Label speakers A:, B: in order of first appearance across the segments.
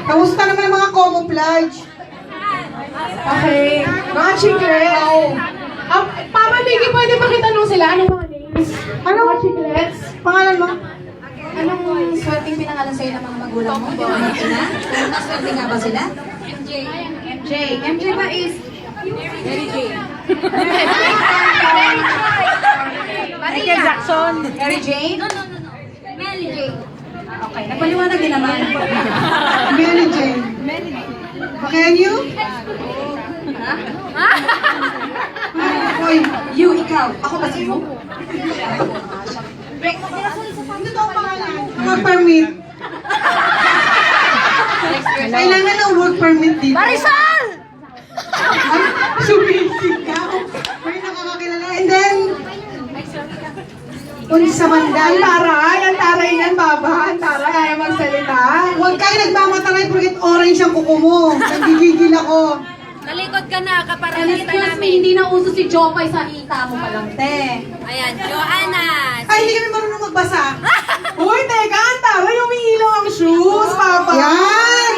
A: Kamusta naman ang mga camouflage?
B: Okay. Mga chiclets. Papa Miggy, pwede ba kitanong sila? Anong mga names?
A: Ano?
B: Mga chiclets?
A: Pangalan mo?
C: Anong swerteng pinangalan sa'yo ng mga magulang mo? Di ba mga ina? Maswerte nga ba sila? MJ. MJ. MJ ba is? Mary Jane.
B: Michael Jackson.
C: Mary Jane? No. Mary Jane. Okay, nagpaliwanag din naman.
A: Mary Jane. Okay, and you? Hoy,
C: You, ikaw. Ako ba si you?
A: ano to ang pangalan? Work permit. Kailangan ng work permit dito.
B: Marisol!
A: Sumisig ka. May nakakakilala. And then, unsa man
B: Ang
A: dahil.
B: taray! Ang taray yan, Baba! Ang taray! Ayaw magsalita!
A: Huwag kayo nagmamataray porket orange ang kuko mo. Nagigigil ako.
D: Nalikod ka na,
C: And
D: kaparanita
C: excuse me,
D: namin.
C: hindi na uso si Jopay sa hita mo pa lang, te.
D: Ayan, Joanna.
A: Ay, hindi kami marunong magbasa.
B: Uy, teka! Ang taray! Umiilaw ang shoes, Papa!
A: Yan!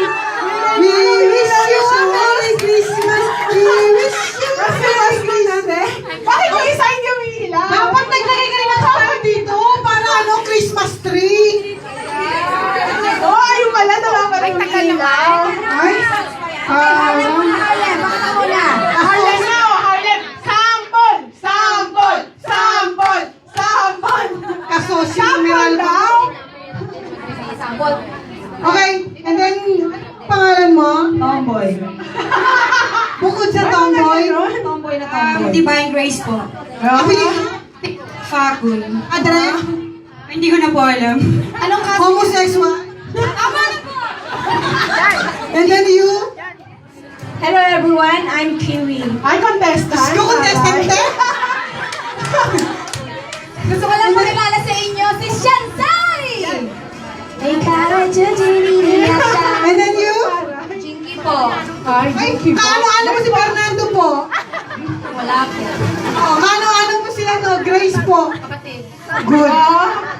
A: We wish you a Merry Christmas! We wish you a Merry Christmas!
B: Bakit yung isa hindi umiilaw?
A: Dapat naglagay ka rin ng kapal dito para ano, Christmas tree.
B: Oh, ayun pala! Ay, tagal naman!
A: Ay,
C: Harlem, bakit ako na?
B: Harlem na! Oh, Harlem! Sample! Sample! Sample! Sample!
A: kasosyo numeral ba?
C: Sample.
A: Okay, and then, pangalan mo?
C: Tomboy.
A: Bukod sa tomboy,
C: Tomboy na tomboy. Divine Grace po.
A: Fakul. Address?
C: Hindi ko na po alam. Anong kaso?
A: Homosexual.
C: Tama na po!
A: And then you?
C: Hello everyone, I'm Kiwi.
B: Ay, contestant!
A: Go contestant eh?
C: Gusto ko lang makilala sa inyo si Shansai! Ikaw ay Jujini
A: And then you?
C: Jinky po.
B: Ay,
A: Kaano-ano mo si Fernando po?
C: Wala po.
A: Oh, kaano-ano mo si ano, Grace po?
C: Kapatid.
A: Good.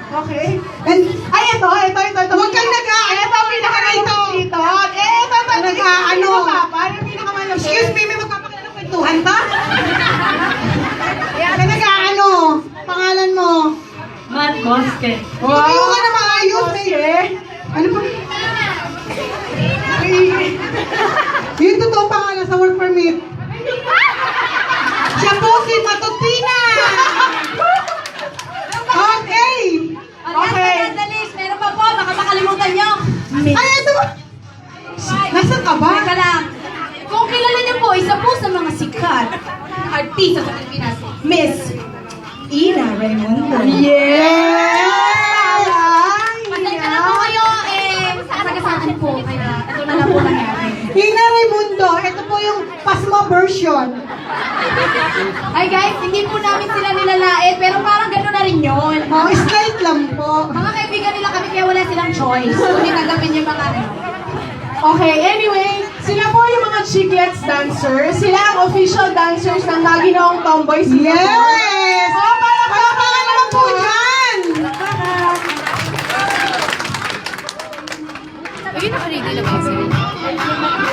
B: Okay.
A: And,
B: Ay, ito.
A: huwag kang nag-aano.
B: Ito, pinaka-ito. Ito.
A: Nag-aano.
B: Papa, yung pinakamalapit.
A: Excuse me, may magpapakilang kwentuhan ba? Ka nag-aano? Pangalan mo?
C: Matt Bosque.
A: Tumayo ka na maayos. Ano pa? Yung totoo pangalan sa work permit. Siya po si Matutina. Okay.
C: Okay. Dalis, meron pa po. Baka makalimutan nyo.
A: Ay, ito ba? Nasaan ka ba?
C: Teka lang. Kung kilala niyo po, isa po sa mga sikat artista sa Pilipinas, Miss Ina Raimundo.
A: Yeah!
C: Pasensya na po kayo, sagasaan po. Kaya ito na lang po nangyari.
A: Ina Raimundo, ito po yung Pasma version.
C: Hi guys, hindi po namin sila nilalait, pero parang gano'n na rin yun.
A: Oh, slight lang po.
C: Mga kaibigan nila kami, kaya wala silang choice. Kundi tanggapin yung mga ano.
B: Okay, anyway, sila po yung mga chiclets dancers. Sila ang official dancers ng Maginoong Tomboy Singapore.
A: Yes!
B: Oh, para
A: Palakpakan naman po dyan!
D: Ayun, naka-ready na ba sila?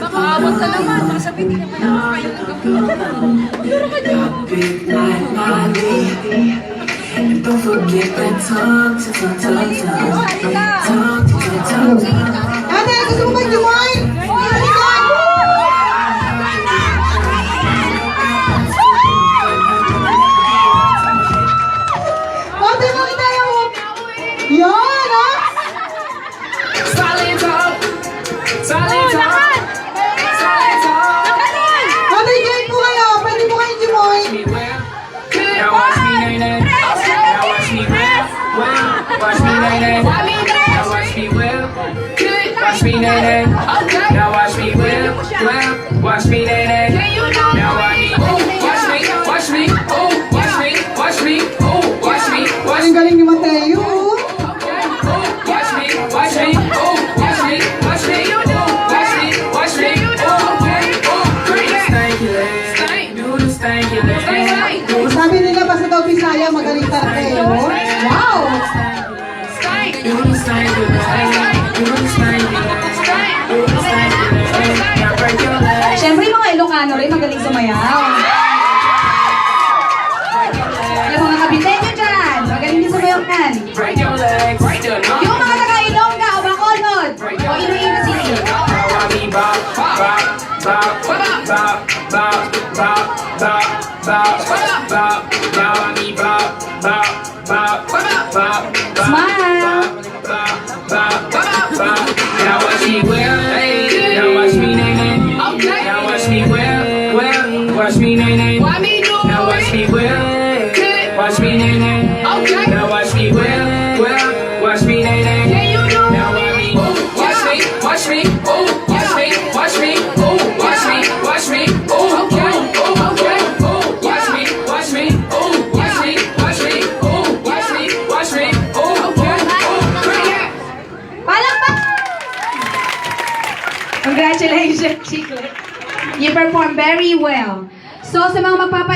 D: Makaabot ka naman. Baka sabihin di naman
E: Big like Molly. And don't forget that tongue to tongue, tongue, tongue. Tongue to tongue, tongue.
A: Ate, gusto mo mag-join? Ate, makita mo. Yan, ha?
E: Solid talk. Solid talk. Solid talk.
A: Ate, join po kayo. Pwede po kayo join.
E: Now watch me, nay-nay. Now watch me whip. Watch me, nay-nay. Now watch me whip. Watch me, nay-nay. Now watch me whip. Watch me, nay-nay. Now watch me. Watch me. Watch me. Oh, watch me. Watch me. Oh, watch me. Watch
A: Ang galing ni Mateo.
E: Oh, watch me. Watch me. Oh, watch me. Watch me. Oh, watch me. Watch me. Oh, okay. Oh, great. Stank your leg. Do the stank your leg.
A: Sabi nila basta daw Bisaya, magaling talaga eh. Wow!
E: Do the stank your leg. Do the stank your leg. Do the stank your leg. Now break your leg.
C: Siyempre, yung mga Ilocano rin magaling sumayaw. Yung mga kabitenyo dyan, magaling din sumayaw kan.
E: Break your leg. Break your leg.
C: Yung mga taga-Ilongga o Bacolod, o Iloilo City.
E: Now I be bop, bop, bop, bop, bop, bop, bop, bop, bop, bop. Now I be bop, bop, bop, bop, bop,
C: Smile.
E: bop, bop, bop, bop. Now watch me whip, hey. Now watch me nay-nay. Now watch me whip, whip. Watch me nay-nay. Now watch me whip. Watch me nay-nay. Now watch me whip, whip. Watch me nay-nay. Now watch me. Watch me. Watch me. Oh, watch me. Watch me. Oh, watch me. Watch me. Oh, okay. Oh, okay. Oh, watch me. Watch me. Oh, watch me. Watch me. Oh, watch me. Watch me. Oh, okay. Oh, great.
C: Palakpak! Congratulations, Chiclet. You perform very well. So, sa mga magpapa